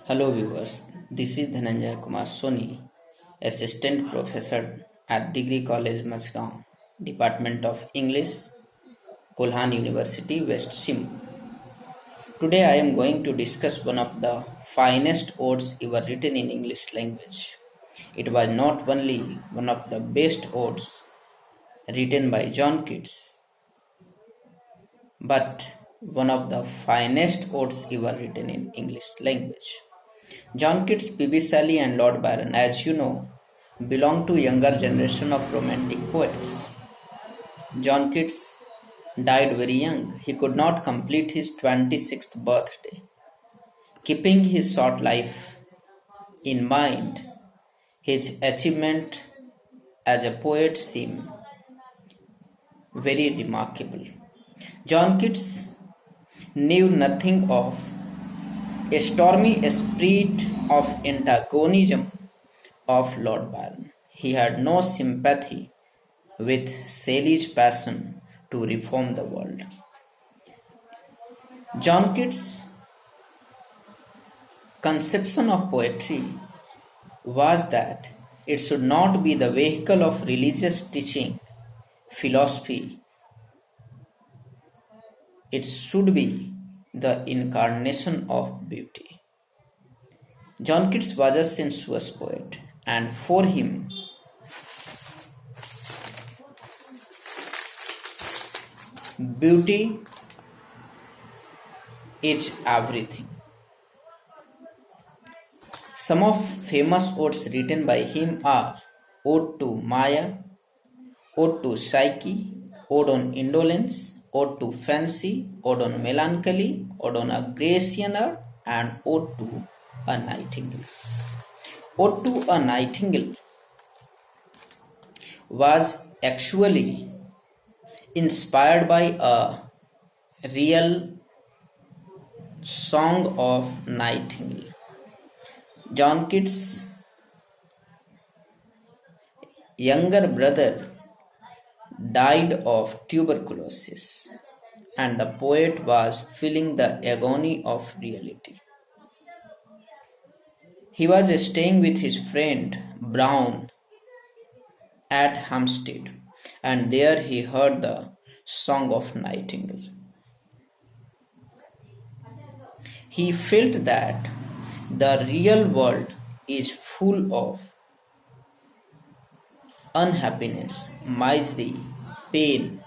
Hello viewers, this is Dhananjay Kumar Soni, Assistant Professor at Degree College Mazgaon, Department of English, Kolhan University, West Simbu. Today I am going to discuss one of the finest odes ever written in English language. It was not only one of the best odes written by John Keats, but one of the finest odes ever written in English language. John Keats, P.B. Shelley and Lord Byron, as you know, belong to younger generation of romantic poets. John Keats died very young. He could not complete his 26th birthday. Keeping his short life in mind, his achievement as a poet seem very remarkable. John Keats knew nothing of a stormy spirit of antagonism of Lord Byron. He had no sympathy with Shelley's passion to reform the world. John Keats' conception of poetry was that it should not be the vehicle of religious teaching, philosophy. It should be the incarnation of beauty. John Keats was a sensuous poet, and for him, beauty is everything. Some of famous odes written by him are Ode to Maya, Ode to Psyche, Ode on Indolence, Ode to Fancy, Ode on Melancholy, Ode on a Grecian Earth, and Ode to a Nightingale. Ode to a Nightingale was actually inspired by a real song of nightingale. John Keats' younger brother died of tuberculosis, and the poet was feeling the agony of reality. He was staying with his friend Brown at Hampstead, and there he heard the song of nightingale. He felt that the real world is full of unhappiness, misery, pain,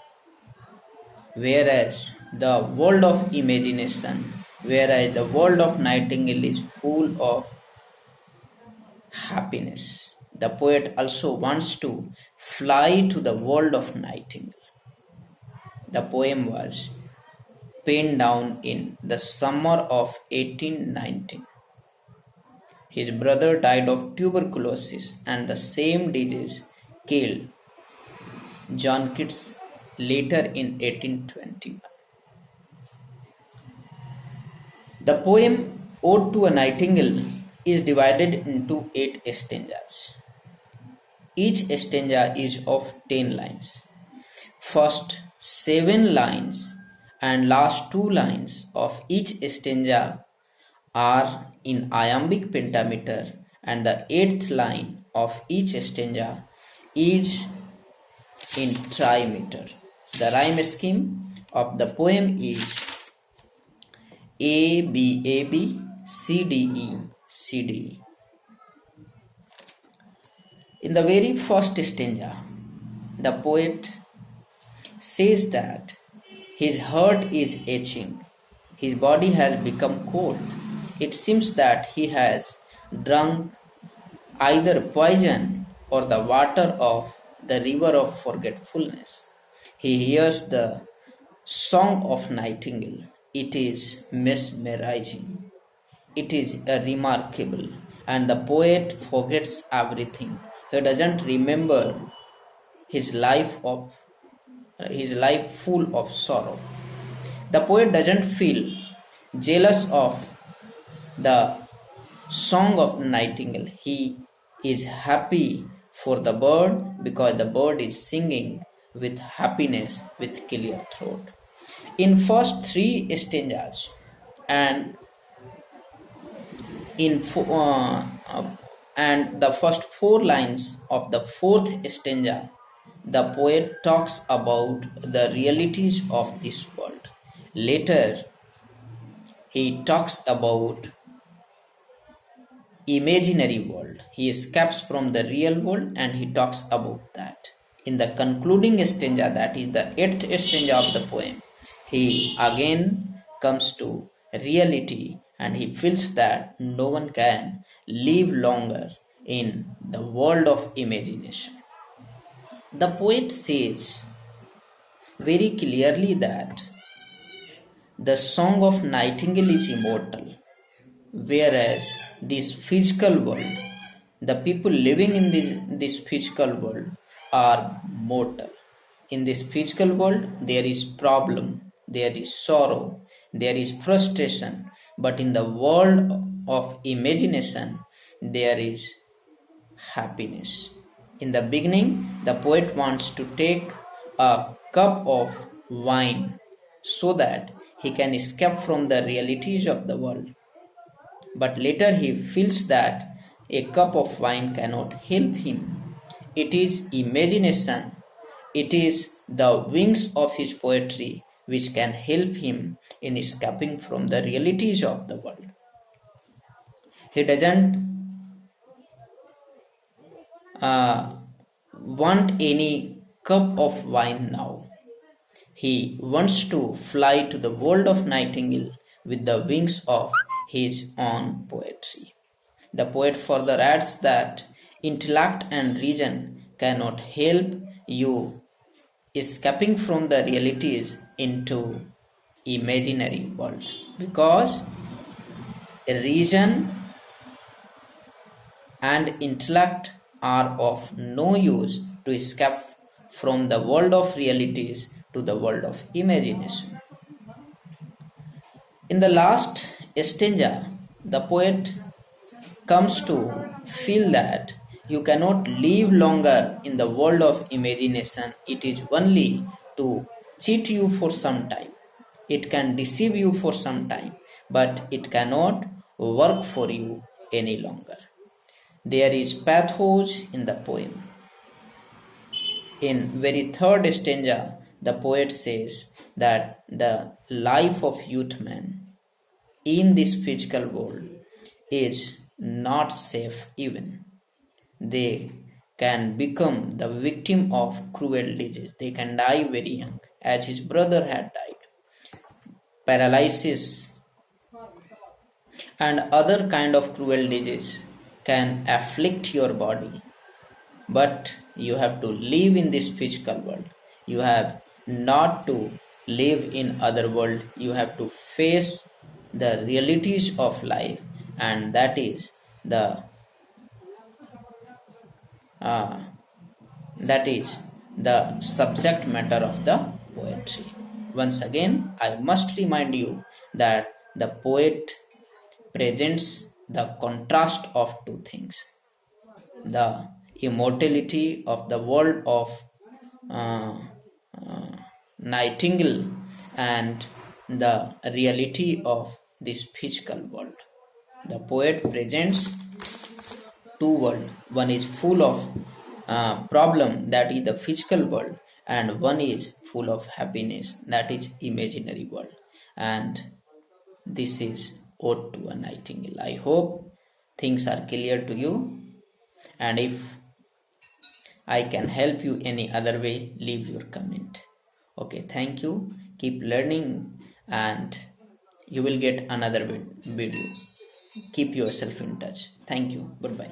whereas the world of imagination, whereas the world of nightingale is full of happiness. The poet also wants to fly to the world of nightingale. The poem was penned down in the summer of 1819. His brother died of tuberculosis, and the same disease killed John Keats later in 1821. The poem Ode to a Nightingale is divided into 8 stanzas. Each stanza is of 10 lines. First 7 lines and last 2 lines of each stanza are in iambic pentameter, and the 8th line of each stanza is in trimeter. The rhyme scheme of the poem is A B A B C D E C D E. In the very first stanza, the poet says that his heart is aching, his body has become cold. It seems that he has drunk either poison or the water of the river of forgetfulness. He hears the song of nightingale. It is mesmerizing. It is remarkable, and the poet forgets everything. He doesn't remember his life full of sorrow. The poet doesn't feel jealous of the song of nightingale. He is happy for the bird because the bird is singing with happiness with clear throat. In first 3 stanzas and in and the first four lines of the fourth stanza, the poet talks about the realities of this world. Later, he talks about imaginary world. He escapes from the real world and he talks about that. In the concluding stanza, that is the eighth stanza of the poem, he again comes to reality and he feels that no one can live longer in the world of imagination. The poet says very clearly that the song of nightingale is immortal, whereas this physical world, the people living in this physical world are mortal. In this physical world, there is problem, there is sorrow, there is frustration, but in the world of imagination, there is happiness. In the beginning, the poet wants to take a cup of wine so that he can escape from the realities of the world. But later he feels that a cup of wine cannot help him. It is imagination, it is the wings of his poetry which can help him in escaping from the realities of the world. He doesn't want any cup of wine now. He wants to fly to the world of nightingale with the wings of his own poetry. The poet further adds that intellect and reason cannot help you escaping from the realities into imaginary world, because reason and intellect are of no use to escape from the world of realities to the world of imagination. In the last stanza, the poet comes to feel that you cannot live longer in the world of imagination. It is only to cheat you for some time. It can deceive you for some time, but it cannot work for you any longer. There is pathos in the poem. In very third stanza, the poet says that the life of youth man in this physical world is not safe even. They can become the victim of cruel disease. They can die very young, as his brother had died. Paralysis and other kind of cruel disease can afflict your body, but you have to live in this physical world. You have not to live in other world. You have to face the realities of life, and that is the uh, that is the subject matter of the poetry. Once again, I must remind you that the poet presents the contrast of two things: the immortality of the world of uh, nightingale and the reality of this physical world. The poet presents two worlds. One is full of problem, that is the physical world, and one is full of happiness, that is imaginary world. And this is ode to a nightingale. I hope things are clear to you, and if I can help you any other way, leave your comment. Okay, thank you. Keep learning and you will get another video. Keep yourself in touch. Thank you. Goodbye.